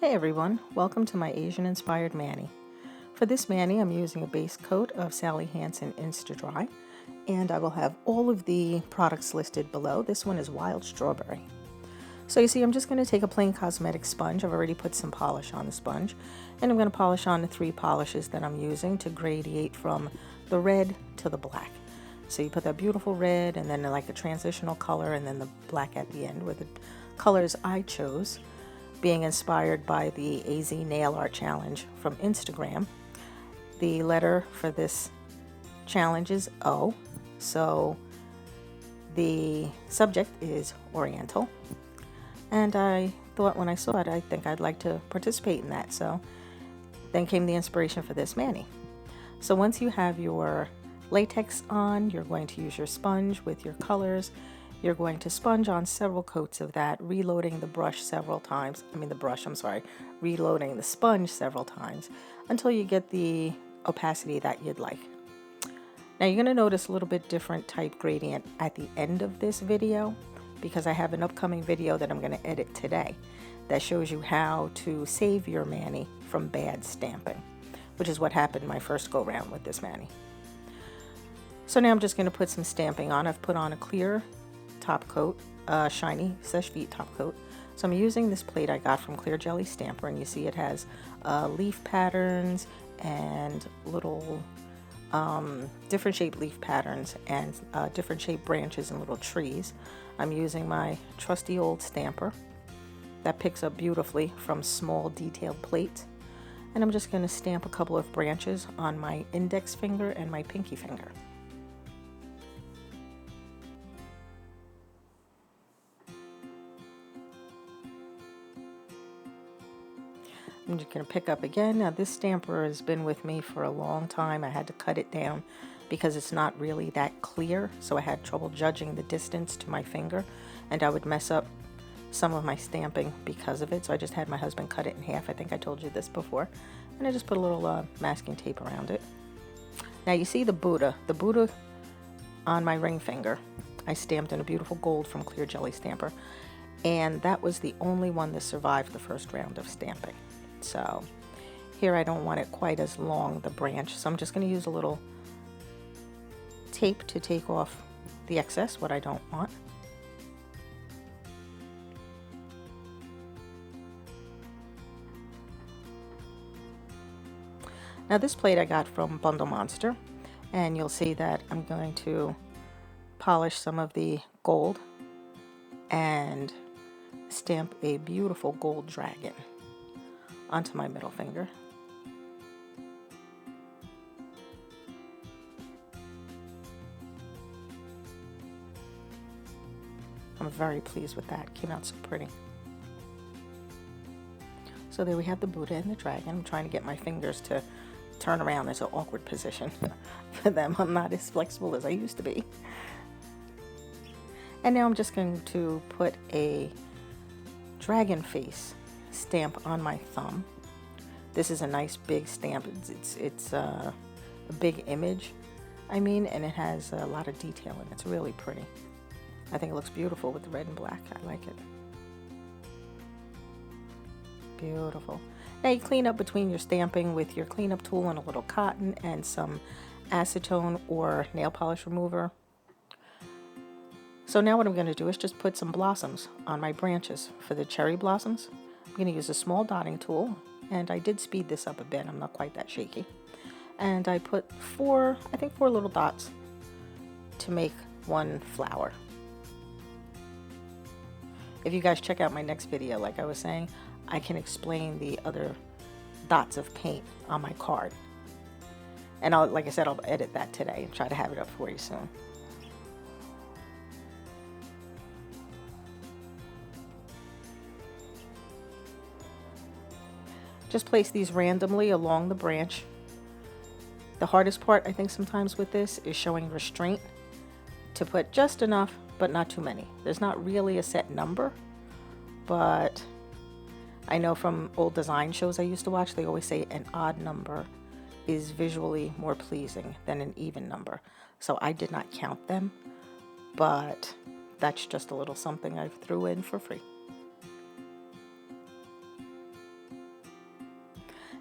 Hey everyone, welcome to my Asian inspired mani. For this mani I'm using a base coat of Sally Hansen Insta-dry, and I will have all of the products listed below. This one is Wild Strawberry. So you see, I'm just going to take a plain cosmetic sponge. I've already put some polish on the sponge, and I'm going to polish on the 3 polishes that I'm using to gradiate from the red to the black. So you put that beautiful red and then like a transitional color and then the black at the end with the colors I chose, being inspired by the AZ Nail Art Challenge from Instagram. The letter for this challenge is O, so the subject is Oriental. And I thought when I saw it, I think I'd like to participate in that. So then came the inspiration for this mani. So once you have your latex on, you're going to use your sponge with your colors. You're going to sponge on several coats of that, reloading the brush several times. Reloading the sponge several times until you get the opacity that you'd like. Now you're going to notice a little bit different type gradient at the end of this video because I have an upcoming video that I'm going to edit today that shows you how to save your mani from bad stamping, which is what happened my first go round with this mani. So now I'm just going to put some stamping on. I've put on a clear top coat, shiny Seche Vite top coat. So I'm using this plate I got from Clear Jelly Stamper, and you see it has leaf patterns and little different shaped leaf patterns and different shaped branches and little trees. I'm using my trusty old stamper that picks up beautifully from small detailed plates, and I'm just going to stamp a couple of branches on my index finger and my pinky finger. I'm just going to pick up again. Now this stamper has been with me for a long time. I had to cut it down because it's not really that clear, so I had trouble judging the distance to my finger, and I would mess up some of my stamping because of it. So I just had my husband cut it in half. I think I told you this before. And I just put a little masking tape around it. Now you see the Buddha on my ring finger. I stamped in a beautiful gold from Clear Jelly Stamper, and that was the only one that survived the first round of stamping. So here I don't want it quite as long, the branch, so I'm just going to use a little tape to take off the excess, what I don't want. Now this plate I got from Bundle Monster, and you'll see that I'm going to polish some of the gold and stamp a beautiful gold dragon onto my middle finger. I'm very pleased with that. It came out so pretty. So there we have the Buddha and the dragon. I'm trying to get my fingers to turn around. It's an awkward position for them. I'm not as flexible as I used to be. And now I'm just going to put a dragon face stamp on my thumb. This is a nice big stamp. It's a big image, and it has a lot of detail in it. It's really pretty. I think it looks beautiful with the red and black. I like it. Beautiful. Now you clean up between your stamping with your cleanup tool and a little cotton and some acetone or nail polish remover. So now what I'm going to do is just put some blossoms on my branches. For the cherry blossoms, I'm going to use a small dotting tool, and I did speed this up a bit. I'm not quite that shaky. And I put four little dots to make one flower. If you guys check out my next video, like I was saying, I can explain the other dots of paint on my card. And like I said, I'll edit that today and try to have it up for you soon. Just place these randomly along the branch. The hardest part, I think, sometimes with this is showing restraint to put just enough, but not too many. There's not really a set number, but I know from old design shows I used to watch, they always say an odd number is visually more pleasing than an even number. So I did not count them, but that's just a little something I threw in for free.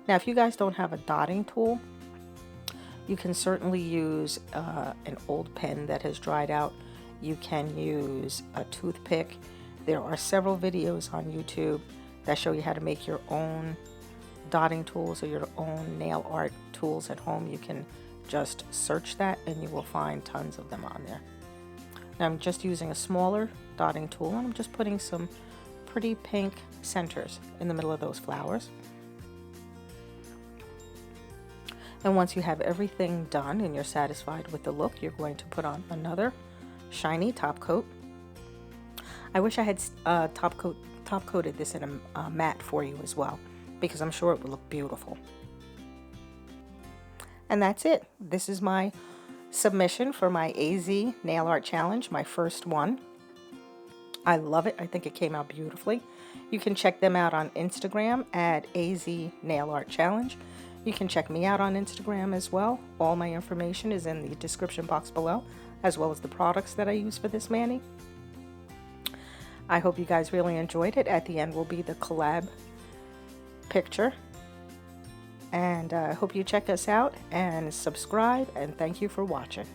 Now, if you guys don't have a dotting tool, you can certainly use an old pen that has dried out. You can use a toothpick. There are several videos on YouTube that show you how to make your own dotting tools or your own nail art tools at home. You can just search that and you will find tons of them on there. Now I'm just using a smaller dotting tool and I'm just putting some pretty pink centers in the middle of those flowers. And once you have everything done and you're satisfied with the look, you're going to put on another shiny top coat. I wish I had top coated this in a matte for you as well, because I'm sure it would look beautiful. And that's it. This is my submission for my AZ Nail Art Challenge, my first one. I love it. I think it came out beautifully. You can check them out on Instagram at AZ Nail Art Challenge. You can check me out on Instagram as well. All my information is in the description box below, as well as the products that I use for this mani. I hope you guys really enjoyed it. At the end will be the collab picture. And I hope you check us out and subscribe, and thank you for watching.